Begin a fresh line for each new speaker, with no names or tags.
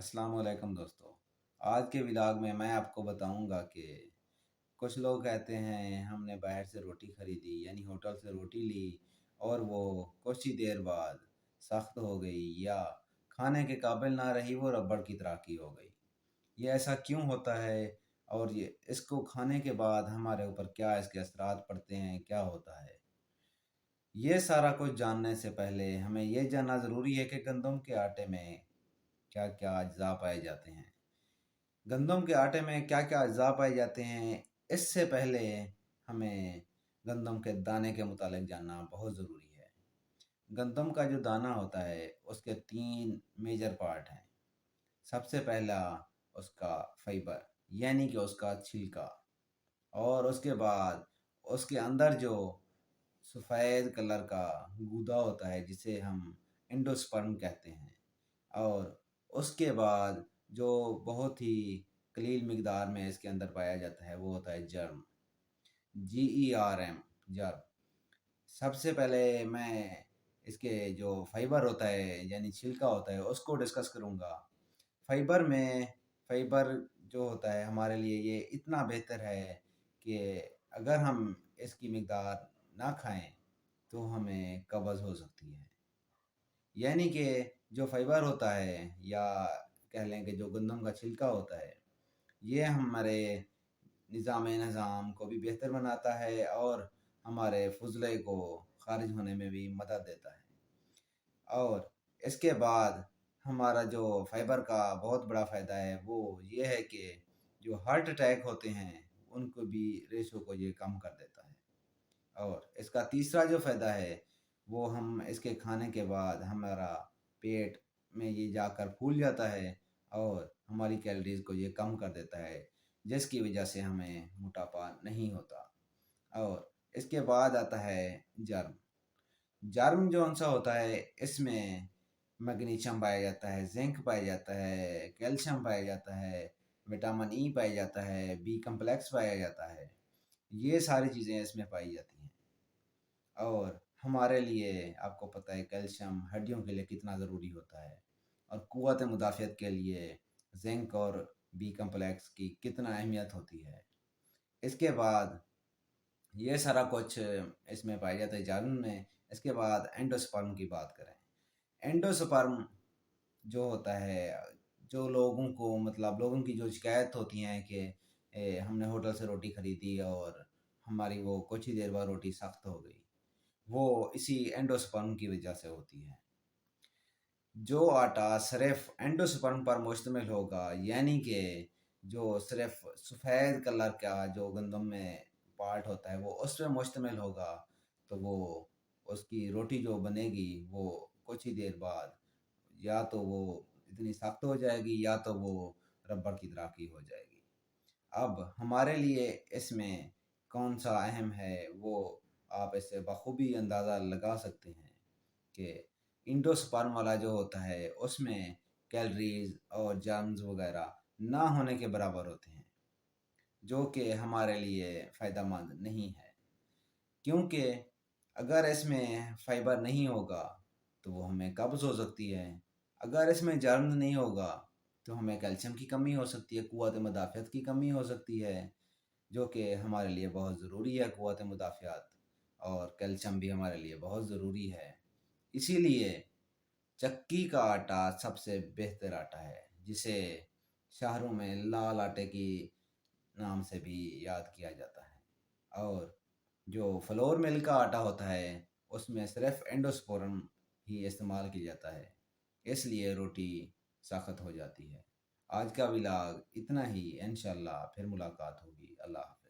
अस्सलाम वालेकुम दोस्तों। आज के व्लॉग में मैं आपको बताऊंगा कि कुछ लोग कहते हैं हमने बाहर से रोटी ख़रीदी यानी होटल से रोटी ली और वो कुछ ही देर बाद सख्त हो गई या खाने के काबिल ना रही, वो रबड़ की तरह की हो गई। ये ऐसा क्यों होता है और ये इसको खाने के बाद हमारे ऊपर क्या इसके असरात पड़ते हैं, क्या होता है? ये सारा कुछ जानने से पहले हमें ये जानना ज़रूरी है कि गंदम के आटे में क्या क्या अज्जा पाए जाते हैं। गंदम के आटे में क्या क्या अज्जा पाए जाते हैं, इससे पहले हमें गंदम के दाने के मुतालिक जानना बहुत ज़रूरी है। गंदम का जो दाना होता है उसके तीन मेजर पार्ट हैं। सबसे पहला उसका फाइबर यानी कि उसका छिलका, और उसके बाद उसके अंदर जो सफ़ेद कलर का गूदा होता है जिसे हम एंडोस्पर्म कहते हैं, और उसके बाद जो बहुत ही कलील मिकदार में इसके अंदर पाया जाता है वो होता है जर्म, GERM, जर्म। सबसे पहले मैं इसके जो फाइबर होता है यानी छिलका होता है उसको डिस्कस करूँगा। फाइबर में फाइबर जो होता है हमारे लिए ये इतना बेहतर है कि अगर हम इसकी मिकदार ना खाएं तो हमें कब्ज़ हो सकती है। यानी कि जो फाइबर होता है या कह लें कि जो गंदम का छिलका होता है, ये हमारे निज़ाम नज़ाम को भी बेहतर बनाता है और हमारे फुज़ले को ख़ारिज होने में भी मदद देता है। और इसके बाद हमारा जो फाइबर का बहुत बड़ा फ़ायदा है वो ये है कि जो हार्ट अटैक होते हैं उनको भी रेशो को ये कम कर देता है। और इसका तीसरा जो फ़ायदा है वो हम इसके खाने के बाद हमारा पेट में ये जाकर फूल जाता है और हमारी कैलोरीज़ को ये कम कर देता है, जिसकी वजह से हमें मोटापा नहीं होता। और इसके बाद आता है जर्म। जर्म जो सा होता है इसमें मैग्नीशियम पाया जाता है, जिंक पाया जाता है, कैल्शियम पाया जाता है, विटामिन ई पाया जाता है, बी कम्प्लेक्स पाया जाता है। ये सारी चीज़ें इसमें पाई जाती हैं। और हमारे लिए आपको पता है कैल्शियम हड्डियों के लिए कितना ज़रूरी होता है, और क़ुव्वत मुदाफ़ियत के लिए जिंक और बी कम्प्लेक्स की कितना अहमियत होती है। इसके बाद ये सारा कुछ इसमें पाया जाता है जर्म में। इसके बाद एंडोस्पर्म की बात करें। एंडोस्पर्म जो होता है, जो लोगों को मतलब लोगों की जो शिकायत होती हैं कि हमने होटल से रोटी ख़रीदी और हमारी वो कुछ ही देर बाद रोटी सख्त हो गई, वो इसी एंडोस्पर्म की वजह से होती है। जो आटा सिर्फ एंडोस्पर्म पर मुश्तमिल होगा, यानी कि जो सिर्फ सफ़ेद कलर का जो गंदम में पार्ट होता है वो उस पर मुश्तमिल होगा, तो वो उसकी रोटी जो बनेगी वो कुछ ही देर बाद या तो वो इतनी सख्त हो जाएगी या तो वो रबड़ की तरह की हो जाएगी। अब हमारे लिए इसमें कौन सा अहम है वो आप इससे बखूबी अंदाज़ा लगा सकते हैं कि इंडोस्पर्म वाला जो होता है उसमें कैलोरीज और जर्म्स वगैरह ना होने के बराबर होते हैं, जो कि हमारे लिए फ़ायदेमंद नहीं है। क्योंकि अगर इसमें फाइबर नहीं होगा तो वो हमें कब्ज़ हो सकती है। अगर इसमें जर्म नहीं होगा तो हमें कैल्शियम की कमी हो सकती है, क़ुव्वत मुदाफ़ियत की कमी हो सकती है, जो कि हमारे लिए बहुत ज़रूरी है। क़ुव्वत मुदाफ़ियत और कैल्शियम भी हमारे लिए बहुत ज़रूरी है। इसीलिए चक्की का आटा सबसे बेहतर आटा है, जिसे शहरों में लाल आटे की नाम से भी याद किया जाता है। और जो फ्लोर मिल का आटा होता है उसमें सिर्फ एंडोस्पोरम ही इस्तेमाल किया जाता है, इसलिए रोटी सख्त हो जाती है। आज का व्लॉग इतना ही, इंशाल्लाह फिर मुलाकात होगी। अल्लाह हाफ़िज़।